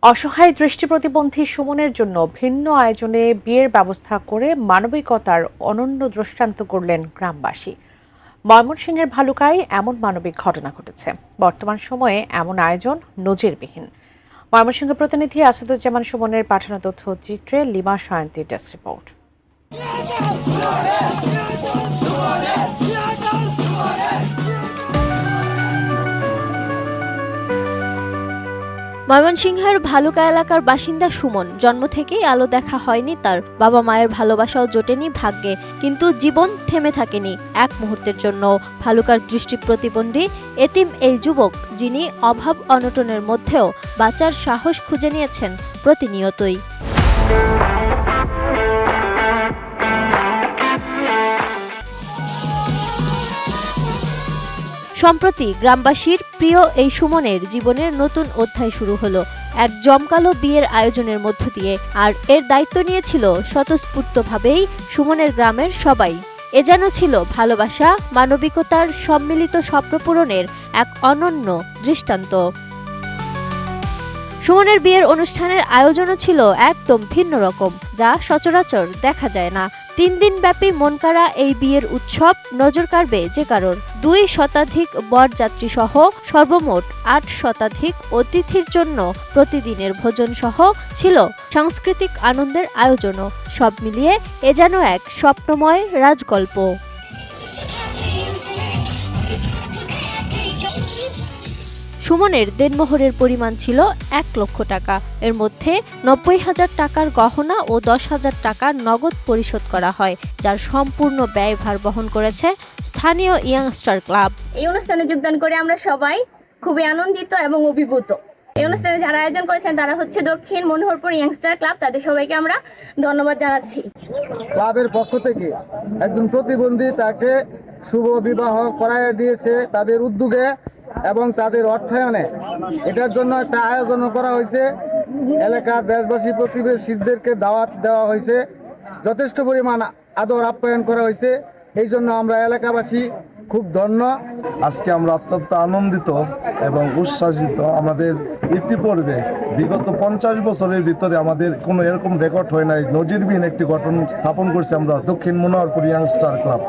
অসহায় দৃষ্টি প্রতিবন্ধী সুমনের জন্য ভিন্ন আয়োজনে বিয়ের ব্যবস্থা করে মানবিকতার অনন্য দৃষ্টান্ত করলেন গ্রামবাসী। ময়মনসিংহের ভালুকায় এমন মানবিক ঘটনা ঘটেছে। বর্তমান সময়ে এমন আয়োজন নজিরবিহীন। ময়মনসিংহ প্রতিনিধি আসাদুজ্জামান সুমনের পাঠানো তথ্যচিত্রে লিমা সায়ন্তীর ডেস্ক রিপোর্ট। ময়মনসিংহের ভালুকা এলাকার বাসিন্দা সুমন জন্ম থেকেই আলো দেখা হয়নি তার। বাবা মায়ের ভালোবাসাও জোটেনি ভাগ্যে, কিন্তু জীবন থেমে থাকেনি এক মুহূর্তের জন্য। ভালুকার দৃষ্টি প্রতিবন্ধী এতিম এই যুবক, যিনি অভাব অনটনের মধ্যেও বাঁচার সাহস খুঁজে নিয়েছেন প্রতিনিয়তই। সম্প্রতি গ্রামবাসীর প্রিয় এই সুমনের জীবনের নতুন অধ্যায় শুরু হলো এক জমকালো বিয়ের আয়োজনের মধ্য দিয়ে। আর এর দায়িত্ব নিয়েছিল স্বতঃস্ফূর্তভাবেই সুমনের গ্রামের সবাই। এ যেন ছিল ভালোবাসা, মানবিকতার সম্মিলিত স্বপ্ন পূরণের এক অনন্য দৃষ্টান্ত। সুমনের বিয়ের অনুষ্ঠানের আয়োজনও ছিল একদম ভিন্ন রকম, যা সচরাচর দেখা যায় না। 3 দিন ব্যাপী মনকাড়া এই বিয়ের উৎসব নজর কাড়বে যে কারোর। 2 শতাধিক বরযাত্রী সহ সর্বমোট 8 শতাধিক অতিথির জন্য প্রতিদিনের ভোজন সহ ছিল সাংস্কৃতিক আনন্দের আয়োজনও। সব মিলিয়ে এ যেন এক স্বপ্নময় রাজগল্প। সুমনের দেনমোহরের পরিমাণ ছিল 1 লক্ষ টাকা। এর মধ্যে 90,000 টাকার গহনা ও 10,000 টাকা নগদ পরিশোধ করা হয়, যার সম্পূর্ণ ব্যয়ভার বহন করেছে স্থানীয় ইয়াংস্টার ক্লাব। এই অনুষ্ঠানে যোগদান করে আমরা সবাই খুবই আনন্দিত এবং অভিভূত। এই অনুষ্ঠানে যারা আয়োজন করেছেন তারা হচ্ছে দক্ষিণ মনোহরপুর ইয়াংস্টার ক্লাব। তাদের সবাইকে আমরা ধন্যবাদ জানাচ্ছি। ক্লাবের পক্ষ থেকে একজন প্রতিবন্ধী তাকে শুভ বিবাহ করায় দিয়েছে তাদের উদ্যোগে এবং তাদের অর্থায়নে। এটার জন্য একটা আয়োজন করা হয়েছে। এলাকার দেশবাসী প্রতিবেশীদেরকে দাওয়াত দেওয়া হয়েছে, যথেষ্ট পরিমাণ আদর আপ্যায়ন করা হয়েছে। এই জন্য আমরা এলাকাবাসী খুব ধন্য। আজকে আমরা অত্যন্ত আনন্দিত এবং উচ্ছ্বাসিত। আমাদের ইতিপূর্বে বিগত 50 বছরের ভিতরে আমাদের কোনো এরকম রেকর্ড হয় নাই। নজিরবিহীন একটি গঠন স্থাপন করছি আমরা দক্ষিণ মনোহরপুর ইয়াংস্টার ক্লাব,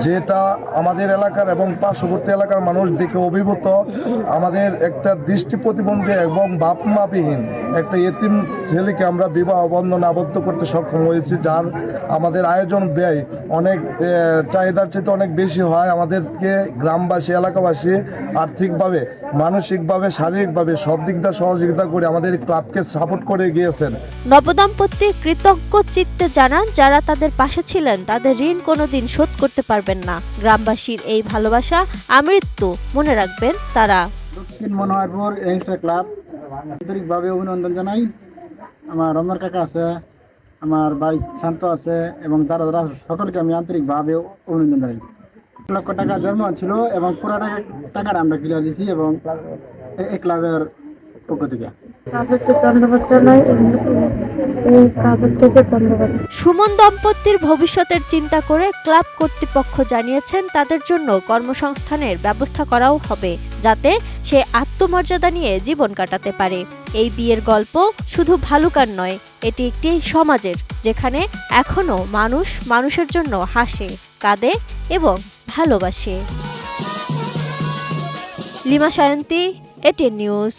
যেটা আমাদের এলাকার এবং পার্শ্ববর্তী এলাকার মানুষ দেখে অভিভূত। আমাদের একটা দৃষ্টি প্রতিবন্ধী এবং বাপমাবিহীন একটা এতিম ছেলেকে আমরা বিবাহ বন্ধনে আবদ্ধ করতে সক্ষম হয়েছি, যার আমাদের আয়োজন ব্যয় অনেক চাহিদার চেয়ে অনেক বেশি হয়। আমাদেরকে গ্রামবাসী এলাকাবাসী আর্থিকভাবে, মানসিকভাবে, শারীরিকভাবে সব দিক দিয়ে সহযোগিতা করে আমাদের ক্লাবকে সাপোর্ট করে গিয়েছেন। নবদম্পতি কৃতজ্ঞ চিত্তে জানান, যারা তাদের পাশে ছিলেন তাদের ঋণ কোনোদিন শোধ করতে পারবেন না। গ্রামবাসীর এই ভালোবাসা আমৃত্যু মনে রাখবেন তারা। দক্ষিণ মনোহরপুর ইয়াংস্টার ক্লাব আন্তরিকভাবে অভিনন্দন জানাই। আমার রমজান কাকা আছে, আমার ভাই শান্ত আছে এবং তারা সকলকে আমি আন্তরিকভাবে অভিনন্দন জানাই। 1 লক্ষ টাকা জন্ম ছিল এবং পুরো টাকাটা আমরা ক্লিয়ার দিচ্ছি এবং এই ক্লাবের পক্ষ থেকে সুমন দম্পতির ভবিষ্যতের চিন্তা করে ক্লাব কর্তৃপক্ষ জানিয়েছেন তাদের জন্য কর্মসংস্থানের ব্যবস্থা করাও হবে, যাতে সে আত্মমর্যাদা নিয়ে জীবন কাটাতে পারে। এই বিয়ের গল্প শুধু ভালুকার নয়, এটি একটি সমাজের, যেখানে এখনো মানুষ মানুষের জন্য হাসে, কাঁদে এবং ভালোবাসে। Lima Sayanti, ATN news.